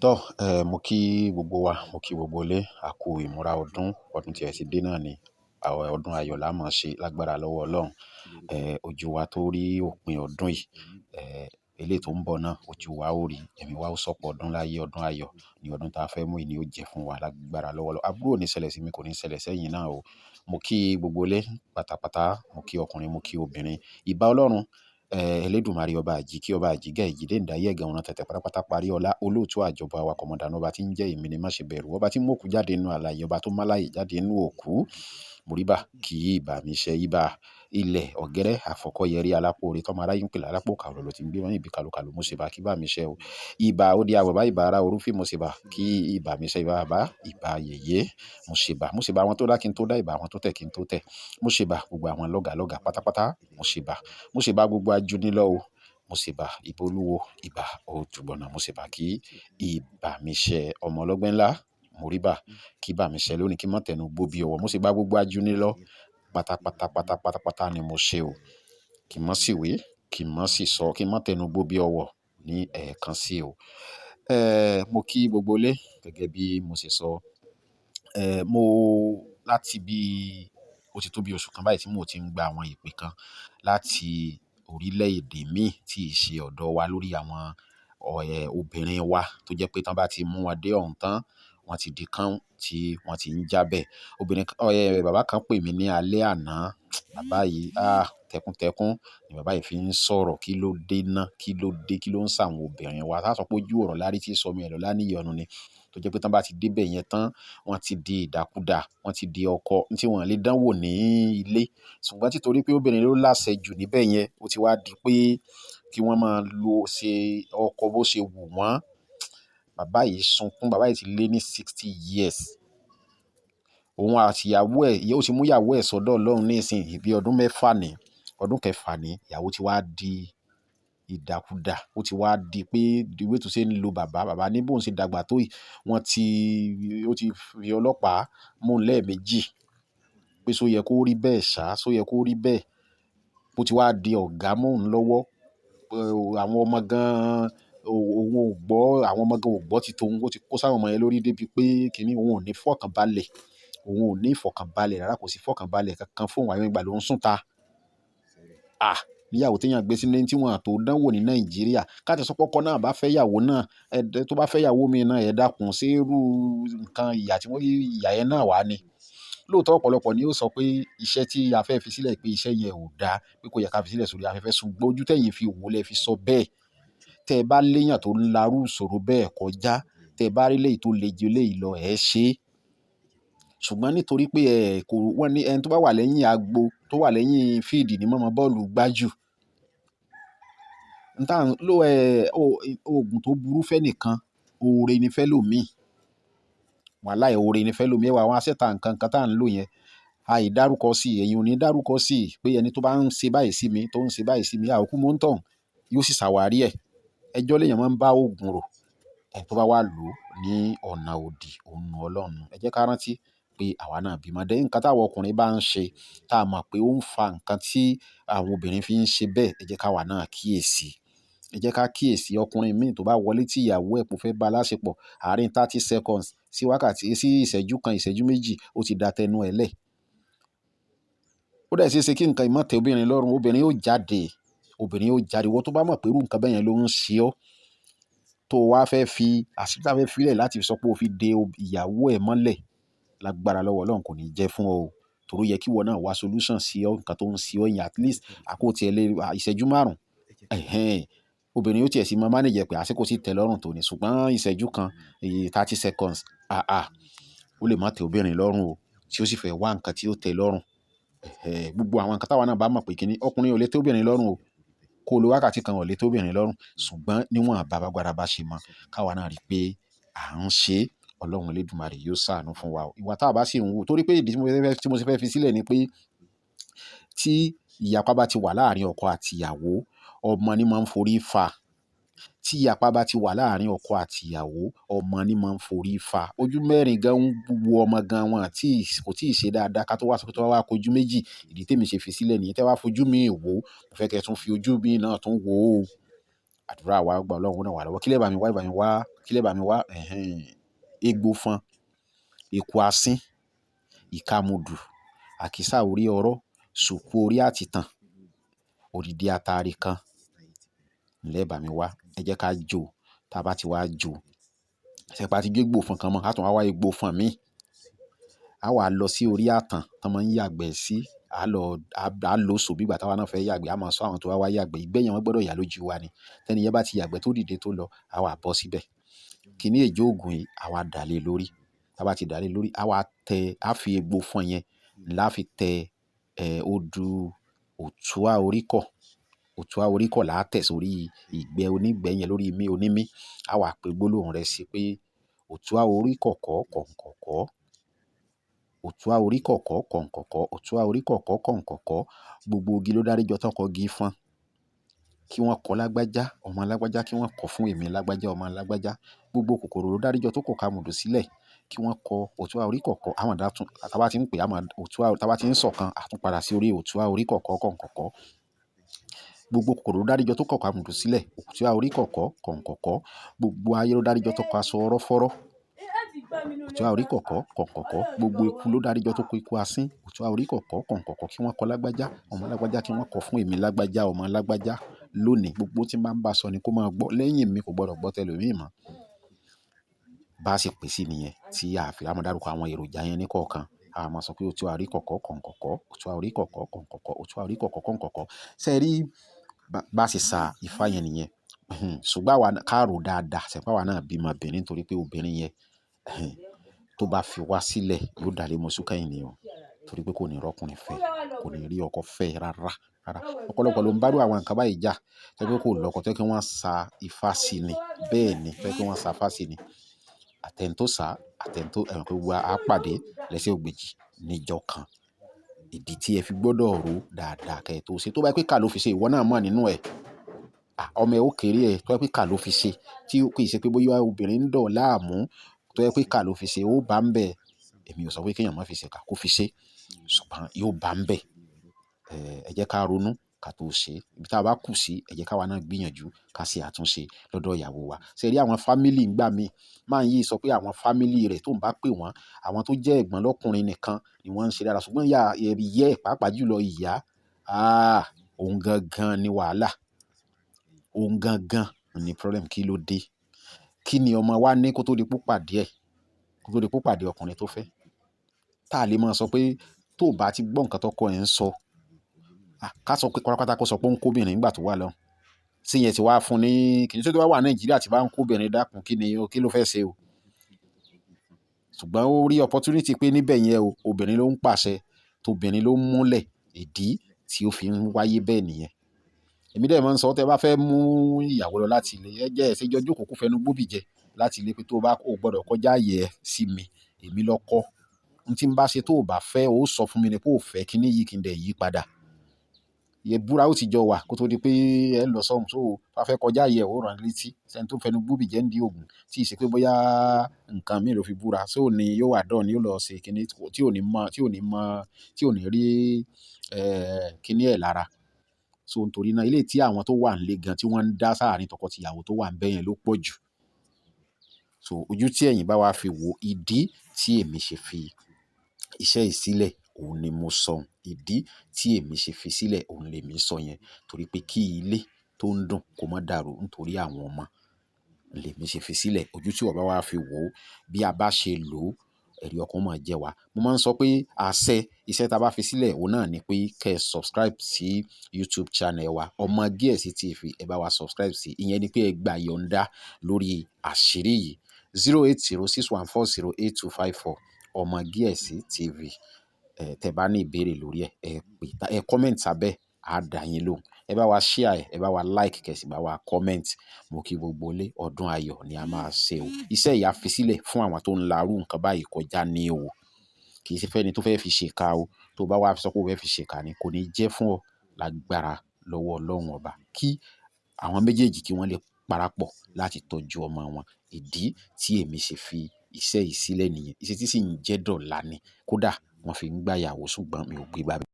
Tọ́, mo kí gbogbo wa, mo kí gbogbo ilé, a kú ìmúra ọdún, ọdún tí ẹ ti dé náà ni, ọdún ayọ̀ la máa ṣe lágbára lọ́wọ́ Ọlọ́run. Ojú wa tó rí òpin ọdún yìí, eléyìí tó ń bọ̀ náà, ojú wa ó rí, ẹ̀mí wa ó sọ́pọ̀ ọdún láyé, ọdún ayọ̀ ni ọdún tá a fẹ́ mú yìí ni ó jẹ́ fún wa lágbára lọ́wọ́ Ọlọ́run. Àbúrò ò ní ṣẹlẹ̀ sí mi, kò ní ṣẹlẹ̀ sẹ́yìn náà o. Mo kí gbogbo ilé pátápátá, mo kí ọkùnrin, mo kí obìnrin. Ìbà Ọlọ́run, Elédùmarè ọba àjíkí, ọba àjígẹ̀, ìjìdé ìdáyé ẹ̀gàn ọ̀run tẹ̀tẹ̀ pátápátá parí ọlá, olóòtú àjọbọ̀ àwa kọ̀mọ̀dánù, ọba tí ń jẹ́ èmi ni má ṣe bẹ̀rù, ọba tí ń mókù jáde nínú àlàyé, ọba tó máláyè jáde nínú òkú. Moriba kì í ìbà mi ṣe ìbà ilẹ̀ ọ̀gẹ́rẹ́ àfọkọ́yẹrí alápò orí tọ́mọ aráyé ń pè lálápò kàwọ́ ló ti ń gbé wọn níbi kàlùkàlù mo ṣe bá kí bá mi ṣe o. Ìbà ó di àwọ̀ bá ìbà ara orúfin mo ṣe bá kí ìbà mi ṣe ìbà bá ìbà yèyé mo ṣe bá àwọn tó dá kí n tó dá ìbà àwọn tó tẹ̀ kí n tó tẹ̀ mo ṣe bá gbogbo àwọn lọ́gàlọ́gà pátápátá mo ṣe bá gbogbo ajúnilọ́ o mo ṣe bá ìbolúwo ìbà òtúbọ̀nà mo ṣe bá kí ìbà mi ṣe ọmọ ọlọ́gbẹ́ ńlá Moriba kí ìbà mi ṣe lónìí kí mọ́ tẹnu gbó bí ọwọ́ mo ṣe bá gbogbo ajúnilọ́ pátápátá ni mo ṣe o kí mọ́ sì wí kí mọ́ sì sọ kí mọ́ tẹnu gbó bí ọwọ́ ní ẹ̀ẹ̀kan sí o. Mo kí gbogbo ilé gẹ́gẹ́ bí mo ṣe sọ mo láti bí ó ti tó bí oṣù kan báyìí tí mo ti ń gba àwọn ìpè kan láti orílẹ̀-èdè míì tí ì ṣe ọ̀dọ̀ wa lórí àwọn obìnrin wa tó jẹ́ pé tán bá ti mú wọn dé ọ̀hún tán wọ́n ti di kán tí wọ́n ti ń jábẹ̀. Bàbá kan pè mí ní alẹ́ àná, bàbá yìí tẹkuntẹkun ni bàbá yìí fi ń sọ̀rọ̀ kí ló dé náà kí ló dé kí ló ń ṣàwọn obìnrin wa tá sọ pé ojú ọ̀rọ̀ lárí tí sọmi ẹ̀ lọ́lá níyọnu ni tó jẹ́ pé tán bá ti débẹ̀ yẹn tán wọ́n ti di ìdàkudà wọ́n ti di ọkọ tí wọ́n lè dánwò ní ilé ṣùgbọ́n títorí pé obìnrin ló láṣẹ jù níbẹ̀ yẹn ó ti wá di pé kí wọ́n máa lo ṣe ọkọ bó ṣe wù wọ́n. Bàbá yìí sunkún bàbá yìí ti lé ní 60 years òun àti ìyàwó ẹ̀ ó ti mú ìyàwó ẹ̀ sọ́dọ̀ Ọlọ́run ní ìsìn bí ọdún kẹfà ní ìyàwó ti wá di ìdàkudà ó ti wá di pé ìwé tó ṣe ń lo bàbá ní bóun ṣe dàgbà tó yìí ó ti fi ọlọ́pàá mú lẹ́ẹ̀mejì pé só yẹ kó rí bẹ́ẹ̀ ṣá só yẹ kó rí bẹ́ẹ̀ bó ti wá di ọ̀gá mọ́ òun lọ́wọ́ àwọn ọmọ gan-an òun ò gbọ́ àwọn ọmọ gan-an ò gbọ́ ti tòun ó ti kó sáwọn ọmọ yẹn lórí débi pé kínní òun ò ní fọkànbalẹ̀ rárá kò sí fọkànbalẹ̀ kankan fún òun àwọn ìgbà ló ń sùn ta níyàwó téèyàn gbé sílé tí wọ́n tó dánwò ní Nàìjíríà káàtì sọpọ́kọ náà bá fẹ́ yàwó náà tó bá fẹ́ yàwó mi náà ẹ dákun sí irú nǹkan ìyà tí wọ́n ìyà yẹn náà wà ní. Lóòótọ́ ọ̀pọ̀lọpọ̀ ni ó sọ pé iṣẹ́ tí a fẹ́ fi sílẹ̀ pé iṣẹ́ yẹn ò dáa pé kò yẹ ká fi sílẹ̀ sórí afẹ́fẹ́ ṣùgbọ́n ojú tẹ̀yìn fi wò lẹ fi sọ bẹ́ẹ̀ tẹ́ ẹ bá léèyàn tó ń larú ìṣòro bẹ́ẹ̀ kọjá tẹ́ ẹ bá rí léyìí tó le ju léyìí lọ ẹ ṣe é ṣùgbọ́n nítorí pé wọ́n ní ẹni tó bá wà lẹ́yìn agbo tó wà lẹ́yìn fíìdì ní mọ́mọ́ bọ́ọ̀lù gbájù oògùn tó burú fẹ́ nìkan oore ni fẹ́ lòmíì wàláhì oore ni fẹ́ lòmíì ẹwà àwọn asẹ́ta nǹkan tá à ń lò yẹn àìdárúkọ sí èyàn ò ní dárúkọ sí pé ẹni tó bá ń ṣe báyìí sí mi tó ń ṣe báyìí sí mi àòkú mọ́ ń tàn yóò sì ṣàwárí ẹ̀ ẹjọ́ lèèyàn máa ń bá oògùn rò ẹni tó bá wà lò ní ọ̀nà òdì òun Ọlọ́run ẹ jẹ́ ká rántí pé àwa náà bímọ dé nǹkan táwọn ọkùnrin bá ń ṣe tá a mọ̀ pé ó ń fa nǹkan tí àwọn obìnrin fi ń ṣe bẹ́ẹ̀ ẹ jẹ́ káwa náà kíyèsí ẹ jẹ́ ká kíyèsí ọkùnrin míì tó bá wọlé tí ìyàwó ẹ̀ kò fẹ́ bá láṣepọ̀ àárín 30 seconds sí wákàtí sí ìṣẹ́jú kan ìṣẹ́jú méjì ó ti da tẹnu ẹ̀ lẹ̀ ó dẹ̀ ṣeéṣe kí nǹkan ìmọ̀tẹ́ obìnrin lọ́rùn obìnrin yóò jáde wọ́n tó bá mọ̀ pé irú nǹkan bẹ́ẹ̀ yẹn ló ń ṣe ọ́ tó wá fẹ́ fi àṣìṣe fẹ́ filẹ̀ láti sọ pé o fi de ìyàwó ẹ̀ mọ́lẹ̀ lágbára lọ́wọ́ Ọlọ́run kò ní jẹ́ fún ọ o torí yẹ kí wọ́n náà wá solution sí ọ nǹkan tó ń ṣe ọ yẹn at least àkótí ẹ lé ìṣẹ́jú márùn-ún obìnrin yóò tiẹ̀ sí mọ́ manage pé àsìkò sì tẹ́ lọ́rùn tó ní ṣùgbọ́n ìṣẹ́jú kan 30 seconds ó lè má tẹ́ obìnrin lọ́rùn o tí ó sì fẹ́ wá nǹkan tí ó tẹ́ lọ́rùn gbogbo àwọn nǹkan táwa náà bá mọ̀ pé kíní ọkùnrin ò lè tẹ́ obìnrin lọ́rùn o kó lo wákàtí kan ò lè tẹ́ obìnrin lọ́rùn ṣùgbọ́n níwọ̀n àbábágbára bá ṣe mọ́ káwa náà rí i pé à ń ṣe Ọlọ́run Elédùmarè yóò ṣàánú fún wa ìwà tá a bá sì ń wò torí pé ìdí tí mo ṣe fẹ́ fi sílẹ̀ ni pé tí ìyapa bá ti wà láàrin ọkọ àti ìyàwó ọmọ ni máa ń forí fa tí ìyapa bá ti wà láàrin ọkọ àti ìyàwó ọmọ ni máa ń forí fa ojú mẹ́rin gan ń wo ọmọ gan wọn àti kò tí ì ṣe dáadáa ká tó wá sọ pé tó wá kojú méjì ìdí tèmi ṣe fi sílẹ̀ nìyẹn tẹ́ wá fojú mi wò mo fẹ́ kẹ́ tún fi ojú mi náà tún wò ó àdúrà wa gbà, Ọlọ́run ràn wá lọ́wọ́. Kí lẹ bá mi wá, ẹ bá mi wá, kí lẹ bá mi wá, egbò fọn, eku asín, ìkamùdù, àkísà orí ọ̀rọ̀, ṣùkú orí àtìtàn, òdìdí àtàrí kan lẹ bá mi wá. Ẹ jẹ́ ká jó, tá bá ti wá jó, ṣé pa ti gé egbò fọn kan mọ́, a tún wá egbò fọn míì. A wà lọ sí orí àtàn tán máa ń yàgbẹ́ sí, a lọ sọ bí ìgbà táwa náà fẹ́ yàgbẹ́, a máa sọ àwọn tó wá yàgbẹ́, ìgbẹ́ yẹn wọ́n gbọ́dọ̀ yà lójú wa ni. Tẹ́ni yẹn bá ti yàgbẹ́ tó dìde tó lọ, a wà bọ́ síbẹ̀. Kíní èjò ògùn yìí, a wà dà lé lórí. Tá bá ti dà lé lórí, a wà tẹ, a fi egbò fọn yẹn la fi tẹ odù òtúà oríkọ̀. Òtúà oríkọ̀ là á tẹ̀ sórí ìgbẹ́ onígbẹ́ yẹn, lórí imí onímí. A wà pe gbólóhùn rẹ̀ sí pé òtúà oríkọ̀kọ̀ kọ̀ǹkọ̀kọ̀, òtúà oríkọ̀kọ̀ kọ̀ǹkọ̀kọ̀, òtúà oríkọ̀kọ̀ kọ̀ǹkọ̀kọ̀. Gbogbo igi ló dáríjọ tán kọ gi fọn. Kí wọ́n kọ lágbájá ọmọ lágbájá, kí wọ́n kọ fún èmi lágbájá ọmọ lágbájá. Gbogbo kòkòrò ló dáríjọ tó kọ kamùdù sílẹ̀. Kí wọ́n kọ òtúà oríkọ̀kọ̀. Àwọn àdá tún, tá bá ti ń pè, àmọ́ òtúà, tá bá ti ń sọ̀kan, a tún padà sí orí òtúà oríkọ̀kọ̀ kọ̀ǹkọ̀kọ̀. Gbogbo kòkòrò ló dáríjọ tó kọ kamùdù sílẹ̀. Òtúà oríkọ̀kọ̀ kọ̀ǹkọ̀kọ̀. Gbogbo ayé ló dáríjọ tó kọ aṣọ ọ̀rọ̀ fọ́rọ́. Òtúà oríkọ̀kọ̀ kọ̀ǹkọ̀kọ̀. Gbogbo eku ló dáríjọ tó kọ ikú asín. Òtúà oríkọ̀kọ̀ kọ̀ǹkọ̀kọ̀. Kí wọ́n kọ lágbájá ọmọ lágbájá, kí wọ́n kọ fún èmi lágbájá ọmọ lágbájá. Lónìí gbogbo tí n bá ń bá sọ ni kó máa gbọ́. Lẹ́yìn mi kò gbọdọ̀ gbọ́ tẹlòmíì mọ́. Bá ṣe pè sí nìyẹn, tí a fi máa dárúkọ àwọn èròjà yẹn ní kọ̀ọ̀kan. A máa sọ pé òtúà oríkọ̀kọ̀ kọ̀ǹkọ̀kọ̀, òtúà oríkọ̀kọ̀ kọ̀ǹkọ̀kọ̀, òtúà oríkọ̀kọ̀ kọ̀ǹkọ̀kọ̀. Ṣé ẹ rí bá ṣe sa ifá yẹn nìyẹn. Ṣùgbọ́n àwa ká rò dáadáa, ṣé pé àwa náà bímọ obìnrin, nítorí pé obìnrin yẹn tó bá fi wá sílẹ̀ yóò dálé mọ́ṣú kẹ́yìn ni o. Torí pé kò ní rọ́kùnrin fẹ́, kò ní rí ọkọ fẹ́ rárá rárá. Ọ̀pọ̀lọpọ̀ ló ń bá rú àwọn nǹkan báyìí jà. Tẹ́ pé kò lọ́kọ, tẹ́ pé wọ́n sa ifá sí ni. Bẹ́ẹ̀ ni, tẹ́ pé wọ́n sa ifá sí ni. Àtẹ̀ntó sá, àtẹ̀ntó ẹ̀rù pé wa á pàdé lẹ́sẹ̀ ògbèjì níjọ́ kan. Ìdí tí ẹ fi gbọ́dọ̀ rò dáadáa kẹ́ ẹ tó ṣe. Tó bá pé ká ló fi ṣe, ìwọ náà mọ̀ nínú ẹ̀. Ọmọ ẹ ó kéré ẹ, tó bá pé ká ló fi ṣe. Tí kì í ṣe pé bóyá obìnrin ń dọ̀ láàmú, tó bá pé ká ló fi ṣe, ó bá ń bẹ̀. Èmi ò sọ pé kí èèyàn má fi ṣe ká, kó fi ṣe. Ṣùgbọ́n yóò bá ń bẹ̀. Ẹ jẹ́ ká ronú ká tó ṣe. Ibi tí a bá kù sí, ẹ jẹ́ ká wa náà gbìyànjú ká ṣe àtúnṣe lọ́dọ̀ ìyàwó wa. Ṣé ẹ rí àwọn fámílì ń gbà mí, máa ń yí sọ pé àwọn fámílì rẹ̀ tó ń bá pè wọ́n, àwọn tó jẹ́ ẹ̀gbọ́n lọ́kùnrin nìkan ni wọ́n ń ṣe dára. Ṣùgbọ́n ìyá ẹ̀ pàápàá jùlọ ìyá, òun gangan ni wàhálà. Òun gangan ni problem. Kí ló dé? Kí ni ọmọ wa ní kó tó di púpàdé ẹ̀? Kó tó di púpàdé ọkùnrin tó fẹ́? Tá a lè máa sọ pé tó bá ti gbọ́ nǹkan tó kọ ẹ̀ ń sọ, ká sọ pé pátápátá kó sọ pé ó ń kó obìnrin nígbà tó wà lọ́hùn. Sí yẹn ti wá fún ní kì í ṣe tó bá wà Nàìjíríà tí bá ń kó obìnrin dákun, kí ló fẹ́ ṣe o? Ṣùgbọ́n ó rí opportunity pé níbẹ̀ yẹn o, obìnrin ló ń pàṣẹ, tóbìnrin ló ń múlẹ̀. Ìdí tí ó fi ń wáyé bẹ́ẹ̀ nìyẹn. Èmi dẹ̀ máa ń sọ, tẹ́ bá fẹ́ mú ìyàwó lọ láti ilé, ẹ jẹ́ ẹ ṣe jọ jókòó kó fẹnu gbóbì jẹ láti ilé pé tó bá kó gbọdọ̀ kọjá ààyè ẹ sí mi, èmi lọ́kọ. Ohun tí ń bá ṣe tó bá fẹ́, ó sọ fún mi ni pé ó fẹ́ kíní yìí kí n dẹ̀ yí padà. Ìyẹn búra ó ti jọ wà kó tó di pé ẹ lọ sọ́hùn. So bá fẹ́ kọjá ààyè ẹ, ó rán létí. Ṣé ẹni tó fẹnu gbóbì jẹ ń di ògùn tí ì ṣe pé bóyá nǹkan mi ló fi búra. So ni yóò wà dán ni yóò lọ ṣe kíní tí ò ní mọ̀, tí ò ní rí kíní ẹ̀ lára. So nítorí náà ilé tí àwọn tó wà nílé gan tí wọ́n ń dá sáàárín tọkọ-tìyàwó tó wà ń bẹ́ yẹn ló pọ̀ jù. So ojú tí ẹ̀yin bá wá fi wo ìdí tí èmi ṣe fi iṣẹ́ ìsílẹ̀, òun ni mo sọ. Ìdí tí èmi ṣe fi sílẹ̀, òun lè mi sọ yẹn. Torí pé kí ilé tó ń dùn kó má dàrú nítorí àwọn ọmọ lè mi ṣe fi sílẹ̀. Ojú tí wọ́n bá wá fi wò bí a bá ṣe lò ó, ẹ̀rí ọkàn máa jẹ́ wa. Mo máa ń sọ pé àṣẹ iṣẹ́ tá a bá fi sílẹ̀, òun náà ni pé kẹ́ ẹ subscribe sí YouTube channel wa Omogiyesi TV. Ẹ bá wa subscribe sí. Ìyẹn ni pé ẹ gba ìyọ̀ǹda lórí àṣírí yìí. 08061408254 Omogiyesi TV. Tẹ́ bá ní ìbéèrè lórí ẹ pè, ẹ comment sábẹ́, á dá yín lóhùn. Ẹ bá wa share ẹ bá wa like, kẹ́ sì bá wa comment. Mo kí gbogbo ilé, ọdún ayọ̀ ni a máa ṣe o. Iṣẹ́ ìyá fi sílẹ̀ fún àwọn tó ń larú nǹkan báyìí kọjá ní o. Kì í ṣe fẹ́ni tó fẹ́ fi ṣèkà o. Tó bá wá sọ pé ó fẹ́ fi ṣèkà ni, kò ní jẹ́ fún ọ lágbára lọ́wọ́ Ọlọ́run ọba. Kí àwọn méjèèjì kí wọ́n lè parapọ̀ láti tọ́jú ọmọ wọn. Ìdí tí èmi ṣe fi iṣẹ́ yìí sílẹ̀ nìyẹn. Iṣẹ́ tí sì ń jẹ́ dọ̀la ni. Kódà wọ́n fi ń gbà ìyàwó, ṣùgbọ́n mi ò gbé gbà.